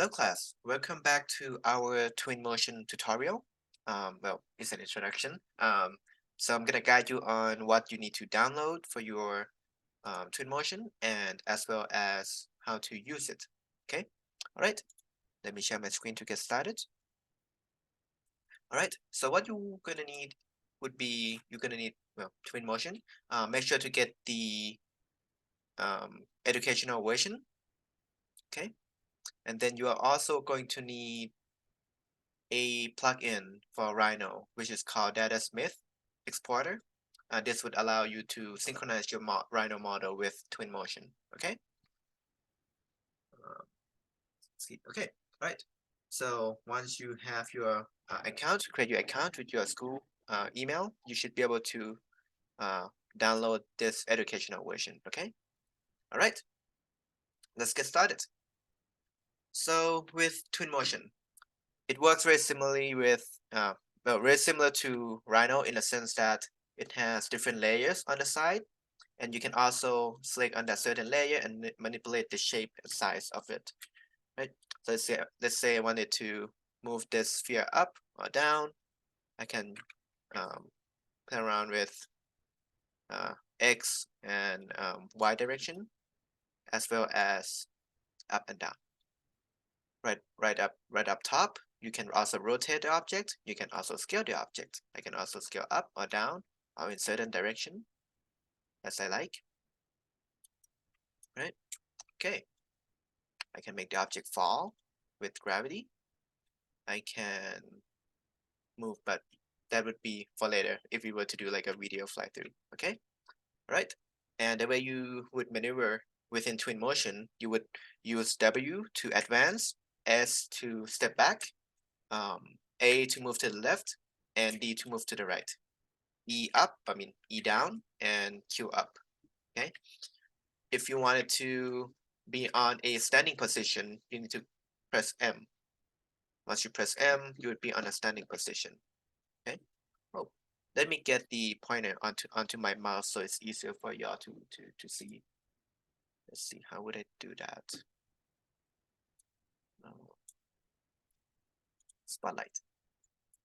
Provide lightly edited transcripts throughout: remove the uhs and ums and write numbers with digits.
Hello class, welcome back to our Twinmotion tutorial. Well, it's an introduction. So I'm gonna guide you on what you need to download for your Twinmotion and as well as how to use it. Okay, all right, let me share my screen to get started. All right, so what you're gonna need would be, you're gonna need, well, Twinmotion. Make sure to get the educational version, okay? And then you are also going to need a plugin for Rhino, which is called DataSmith Exporter. This would allow you to synchronize your Rhino model with Twinmotion. Okay. See. Okay. Right. So once you have your account, create your account with your school email, you should be able to download this educational version. Okay. All right. Let's get started. So with Twinmotion, it works very similarly with well, very similar to Rhino in the sense that it has different layers on the side, and you can also select on that certain layer and manipulate the shape and size of it. Right. So let's say I wanted to move this sphere up or down. I can play around with X and Y direction as well as up and down. Right up top, you can also rotate the object. You can also scale the object. I can also scale up or down or in certain direction as I like. Right? Okay. I can make the object fall with gravity. I can move, but that would be for later if we were to do like a video fly through. Okay. All right. And the way you would maneuver within Twinmotion, you would use W to advance, S to step back, A to move to the left, and D to move to the right. E up, E down, and Q up. Okay. If you wanted to be on a standing position, you need to press M. Once you press M, you would be on a standing position. Okay. Oh, let me get the pointer onto my mouse so it's easier for y'all to see. Let's see, how would I do that? Oh, spotlight.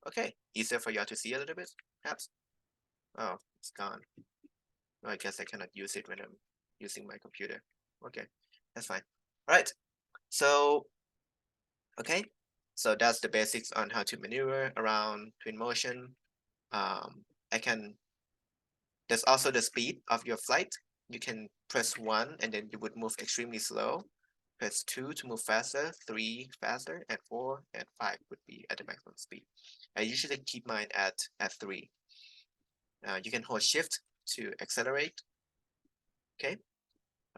Okay, easier for y'all to see a little bit, perhaps. Oh, it's gone. Well, I guess I cannot use it when I'm using my computer. Okay, that's fine. All right, so, okay, so that's the basics on how to maneuver around Twinmotion. I can, there's also the speed of your flight. You can press 1 and then you would move extremely slow. Press 2 to move faster, 3 faster, and 4 and 5 would be at the maximum speed. I usually keep mine at 3. You can hold shift to accelerate. Okay,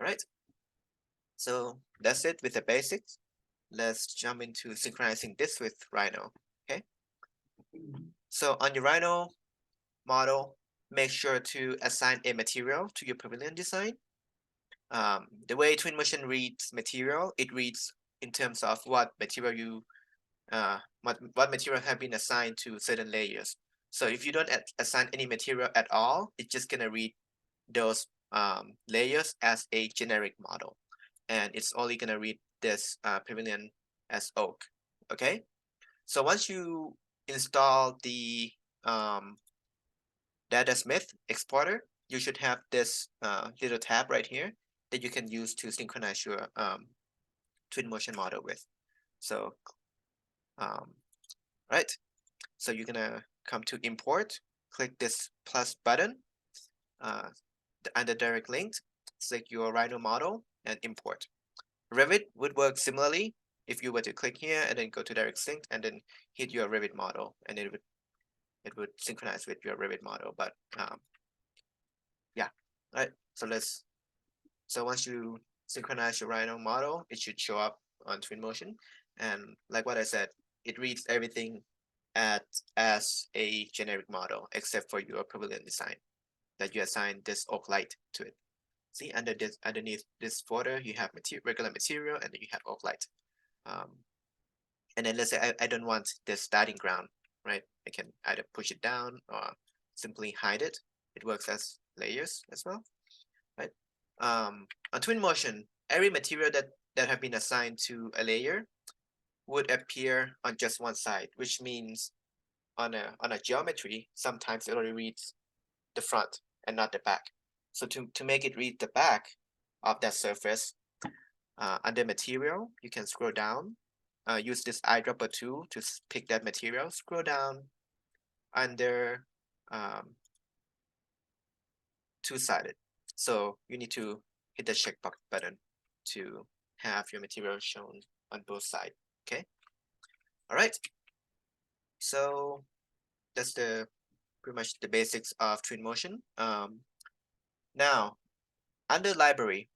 all right. So that's it with the basics. Let's jump into synchronizing this with Rhino. Okay, so on your Rhino model, make sure to assign a material to your pavilion design. The way Twinmotion reads material, it reads in terms of what material you what material have been assigned to certain layers. So if you don't assign any material at all, it's just gonna read those layers as a generic model, and it's only gonna read this pavilion as oak. Okay, so once you install the DataSmith exporter, you should have this little tab right here that you can use to synchronize your Twinmotion model with. So, right. So you're gonna come to import, click this plus button under direct link, select your Rhino model and import. Revit would work similarly if you were to click here and then go to direct sync and then hit your Revit model, and it would synchronize with your Revit model. But yeah, all right. So once you synchronize your Rhino model, it should show up on Twinmotion, and like what I said, it reads everything as a generic model except for your pavilion design that you assign this oak light to it. See, underneath this folder, you have regular material, and then you have oak light. And then let's say I don't want this starting ground, right? I can either push it down or simply hide it. It works as layers as well, right? On Twinmotion, every material that have been assigned to a layer would appear on just one side, which means on a geometry, sometimes it only reads the front and not the back. So to make it read the back of that surface, under material, you can scroll down, use this eyedropper tool to pick that material, scroll down under two-sided. So you need to hit the checkbox button to have your material shown on both sides. Okay. All right. So that's pretty much the basics of Twinmotion. Now under library,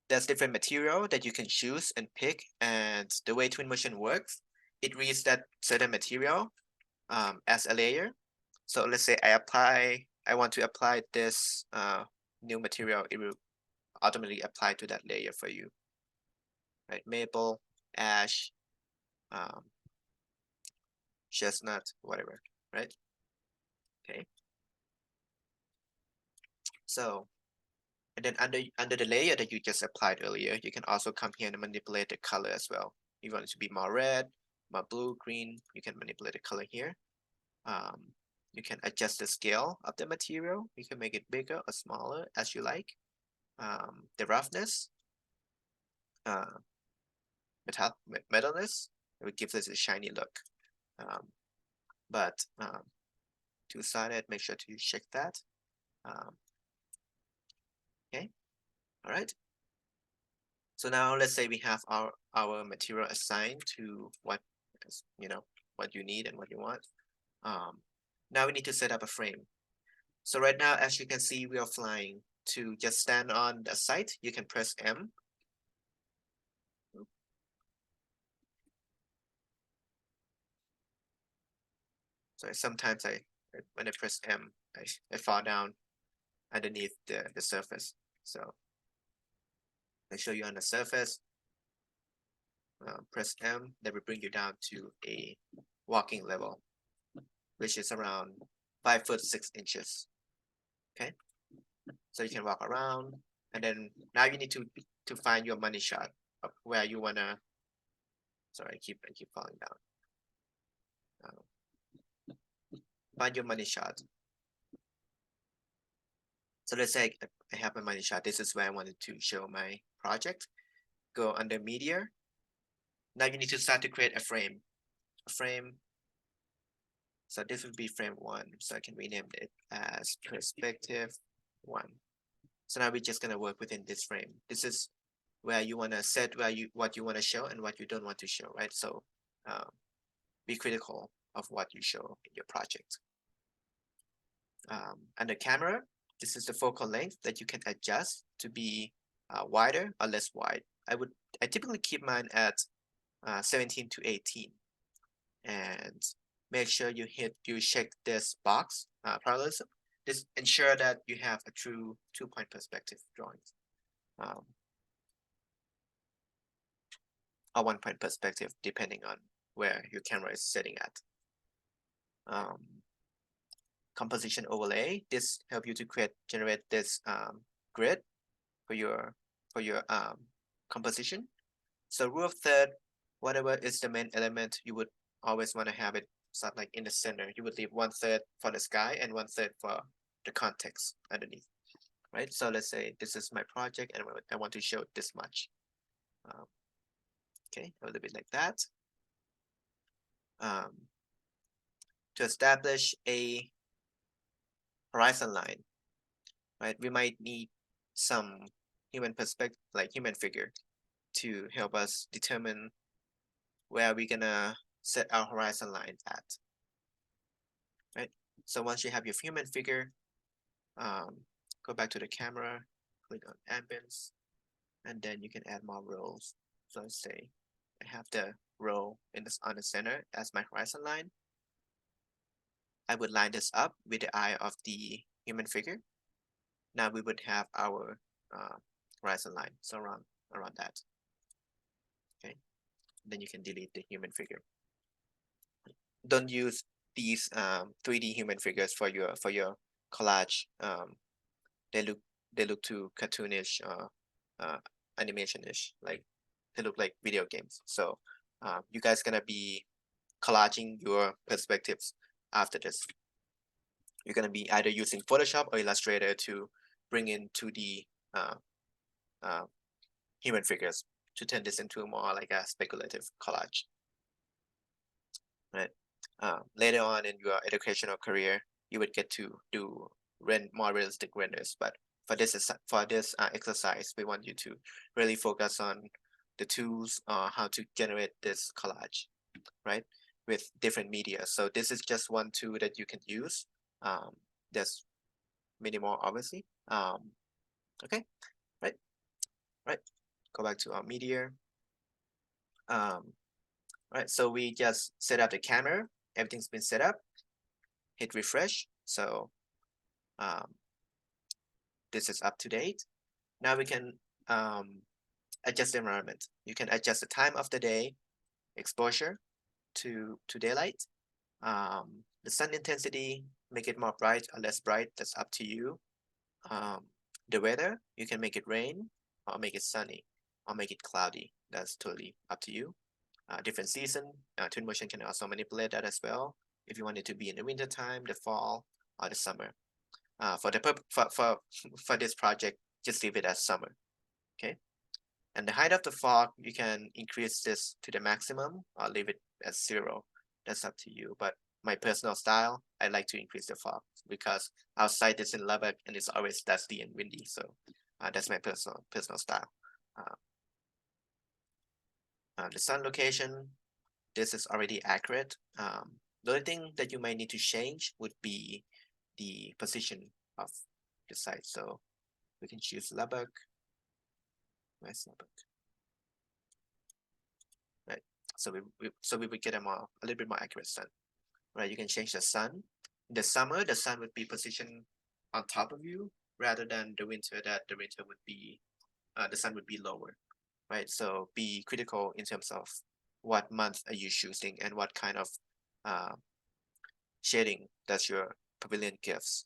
there's different material that you can choose and pick, and the way Twinmotion works, it reads that certain material as a layer. So let's say I want to apply this new material, it will automatically apply to that layer for you, right? Maple, ash, chestnut, whatever, right? Okay. So, and then under the layer that you just applied earlier, you can also come here and manipulate the color as well. If you want it to be more red, more blue, green, you can manipulate the color here. You can adjust the scale of the material. You can make it bigger or smaller as you like. The roughness, metalness, it would give this a shiny look. But two-sided, make sure to check that. Okay, all right. So now let's say we have our material assigned to what what you need and what you want. Now we need to set up a frame. So right now, as you can see, we are flying. To just stand on the site, you can press M. So sometimes when I press M, I fall down underneath the surface. So I show you on the surface. Press M, that will bring you down to a walking level, which is around 5 foot 6 inches. Okay, so you can walk around, and then now you need to find your money shot of where you wanna. Sorry, I keep falling down. Find your money shot. So let's say I have my money shot. This is where I wanted to show my project. Go under media. Now you need to start to create a frame. So this would be frame 1. So I can rename it as perspective 1. So now we're just gonna work within this frame. This is where you wanna set what you wanna show and what you don't want to show, right? So be critical of what you show in your project. Under camera, this is the focal length that you can adjust to be wider or less wide. I typically keep mine at 17 to 18, and make sure you check this box, parallelism. This ensure that you have a true 2-point perspective drawing, or 1-point perspective depending on where your camera is sitting at. Composition overlay. This help you to generate this grid for your composition. So rule of third, whatever is the main element, you would always want to have it sort of like in the center. You would leave 1/3 for the sky and 1/3 for the context underneath, right? So let's say this is my project and I want to show this much. Okay, a little bit like that. To establish a horizon line, right? We might need some human perspective, like human figure, to help us determine where we're gonna set our horizon line at, right? So once you have your human figure, go back to the camera, click on ambience, and then you can add more rows. So let's say I have the row on the center as my horizon line. I would line this up with the eye of the human figure. Now we would have our horizon line, so around that. Okay, then you can delete the human figure. Don't use these 3D human figures for your collage. They look too cartoonish, animation-ish, like they look like video games. So you guys gonna be collaging your perspectives after this. You're gonna be either using Photoshop or Illustrator to bring in 2D uh, human figures to turn this into more like a speculative collage. Right. Later on in your educational career, you would get to do more realistic renders. But for this exercise, we want you to really focus on the tools, how to generate this collage, right, with different media. So this is just one tool that you can use. There's many more, obviously. Okay, right. Go back to our media. Right, so we just set up the camera. Everything's been set up. Hit refresh. So this is up to date. Now we can adjust the environment. You can adjust the time of the day, exposure to daylight, the sun intensity, make it more bright or less bright. That's up to you. The weather, you can make it rain or make it sunny or make it cloudy. That's totally up to you. Different season, Twinmotion can also manipulate that as well. If you want it to be in the winter time, the fall, or the summer. For this project, just leave it as summer. Okay. And the height of the fog, you can increase this to the maximum or leave it as 0. That's up to you. But my personal style, I like to increase the fog because outside is in Lubbock and it's always dusty and windy. So that's my personal style. The sun location, this is already accurate. The only thing that you might need to change would be the position of the site. So we can choose Lubbock. Where's Lubbock? Right. So we would get a little bit more accurate sun. Right. You can change the sun. In the summer, the sun would be positioned on top of you rather than the winter. That the winter would be the sun would be lower. Right. So be critical in terms of what month are you choosing and what kind of shading does your pavilion gives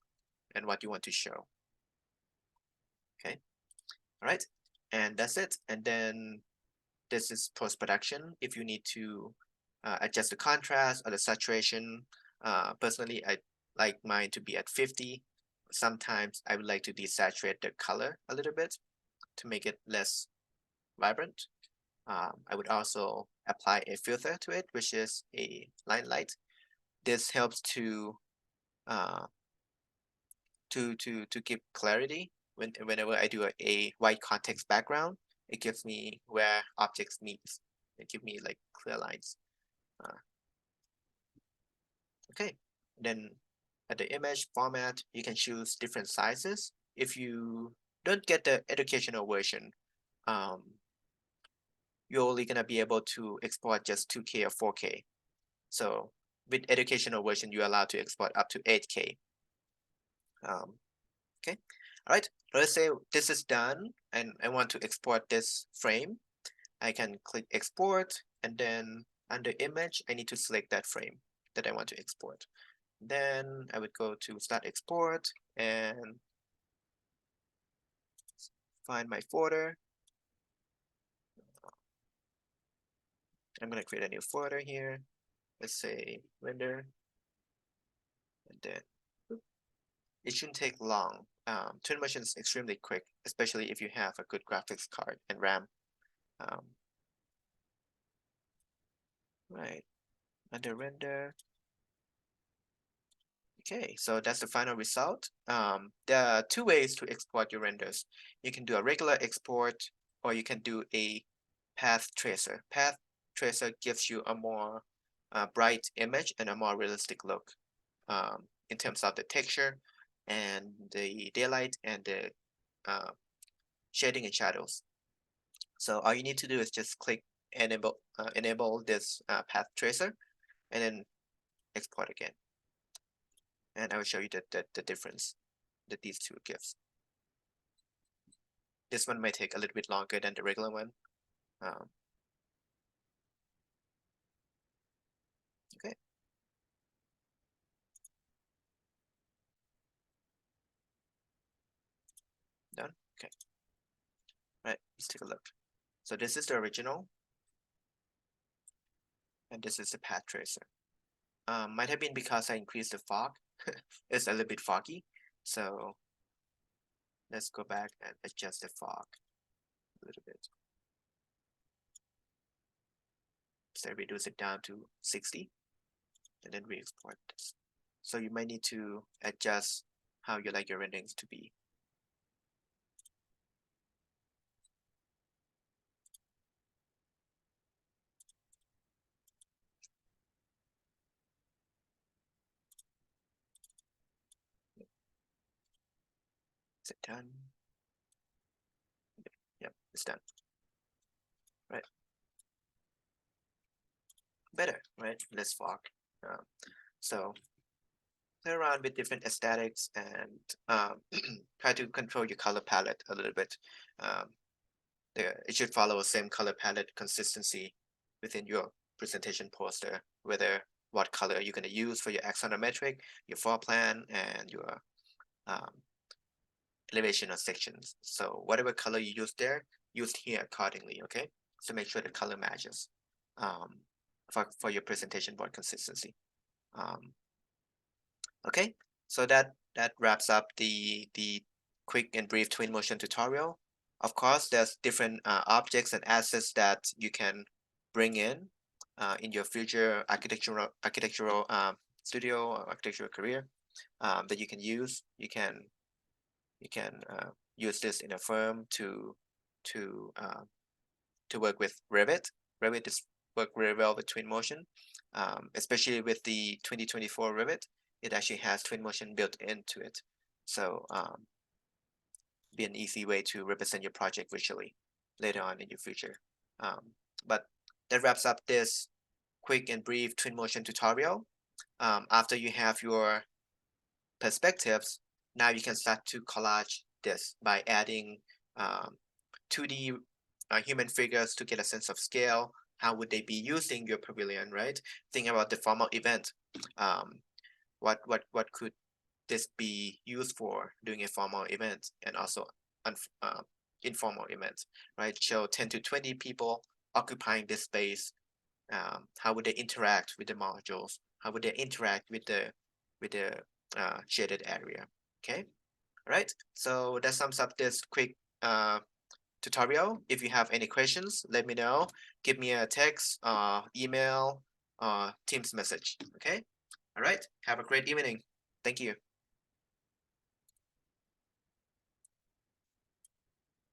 and what you want to show. Okay. All right. And that's it. And then this is post-production. If you need to adjust the contrast or the saturation, personally, I like mine to be at 50. Sometimes I would like to desaturate the color a little bit to make it less vibrant. I would also apply a filter to it, which is a line light. This helps to give clarity whenever I do a white context background. It gives me where objects meet. It gives me like clear lines. Okay, then at the image format, you can choose different sizes. If you don't get the educational version, you're only gonna be able to export just 2K or 4K. So with educational version, you're allowed to export up to 8K. Okay, all right, let's say this is done and I want to export this frame. I can click export and then under image, I need to select that frame that I want to export. Then I would go to start export and find my folder. I'm going to create a new folder here. Let's say render. And then it shouldn't take long. Twinmotion is extremely quick, especially if you have a good graphics card and RAM. Right, under render. Okay, so that's the final result. There are 2 ways to export your renders. You can do a regular export, or you can do a path tracer. Path tracer gives you a more bright image and a more realistic look in terms of the texture and the daylight and the shading and shadows. So all you need to do is just click enable this path tracer and then export again. And I will show you the difference that these 2 gives. This one might take a little bit longer than the regular one. Okay. Done. Okay. All right, let's take a look. So this is the original. and this is the path tracer. Might have been because I increased the fog. It's a little bit foggy, so let's go back and adjust the fog a little bit. So reduce it down to 60, and then we export this. So you might need to adjust how you like your renderings to be. Is it done? Yep, it's done. Right. Better, right? Less fog. So play around with different aesthetics and try to control your color palette a little bit. It should follow the same color palette consistency within your presentation poster, whether what color you're going to use for your axonometric, your floor plan, and your um, elevation or sections. So whatever color you use there, used here accordingly, okay? So make sure the color matches for your presentation board consistency. Okay, so that wraps up the quick and brief Twinmotion tutorial. Of course, there's different objects and assets that you can bring in your future architectural studio or architectural career that you can use. You can use this in a firm to work with Revit. Revit is work very well with Twinmotion, especially with the 2024 Revit. It actually has Twinmotion built into it, so be an easy way to represent your project visually later on in your future. But that wraps up this quick and brief Twinmotion tutorial. After you have your perspectives, now you can start to collage this by adding 2D human figures to get a sense of scale. How would they be using your pavilion, right? Think about the formal event. What could this be used for during a formal event and also informal event, right? Show 10 to 20 people occupying this space. How would they interact with the modules? How would they interact with the shaded area? Okay, all right. So that sums up this quick tutorial. If you have any questions, let me know. Give me a text, email, Teams message. Okay. All right. Have a great evening. Thank you.